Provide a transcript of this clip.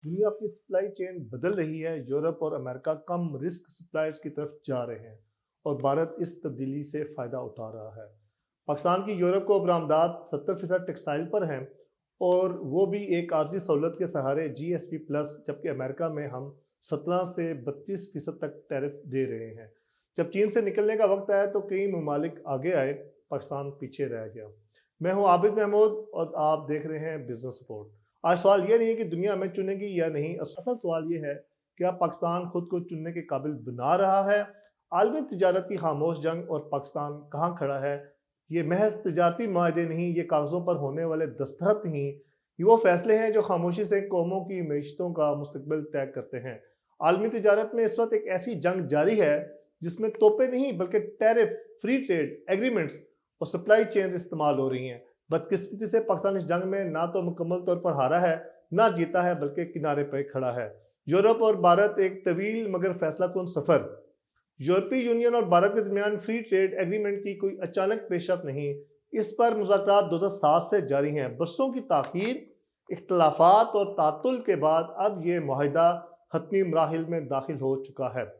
दुनिया अपनी supply chain बदल रही है। यूरोप और अमेरिका कम रिस्क सप्लायर्स की तरफ जा रहे हैं और भारत इस तब्दीली से फ़ायदा उठा रहा है। पाकिस्तान की यूरोप को बरामदात 70% टेक्सटाइल पर हैं और वो भी एक आर्जी सहूलत के सहारे जीएसपी प्लस, जबकि अमेरिका में हम 17 से 32% तक टैरिफ दे रहे हैं। जब चीन से निकलने का वक्त आया तो कई ममालिक आगे आए, पाकिस्तान पीछे रह गया। मैं हूँ आबिद महमूद और आप देख रहे हैं बिजनेस रिपोर्ट। आज सवाल ये नहीं है कि दुनिया हमें चुनेगी या नहीं, असल सवाल ये है कि क्या पाकिस्तान खुद को चुनने के काबिल बना रहा है। आलमी तजारत की खामोश जंग और पाकिस्तान कहाँ खड़ा है, ये महज तजारती माहदे नहीं, ये कागज़ों पर होने वाले दस्तखत नहीं, ये वो फैसले हैं जो खामोशी से कौमों की मीशतों का मुस्तकबिल तय करते हैं। आलमी तजारत में इस वक्त एक ऐसी जंग जारी है जिसमें तोपे नहीं बल्कि टैरिफ, फ्री ट्रेड एग्रीमेंट्स और सप्लाई चेन इस्तेमाल हो रही हैं। बदकिस्मती से पाकिस्तान इस जंग में ना तो मुकम्मल तौर पर हारा है, ना जीता है, बल्कि किनारे पर खड़ा है। यूरोप और भारत एक तवील मगर फैसला कुन सफर। यूरोपीय यूनियन और भारत के दरमियान फ्री ट्रेड एग्रीमेंट की कोई अचानक पेशरफ नहीं, इस पर मुज़ाकरात 2007 से जारी हैं। बरसों की ताख़ीर, इख्तलाफात और तातुल के बाद अब ये मुआहिदा हतमी मराहिल में दाखिल हो चुका है।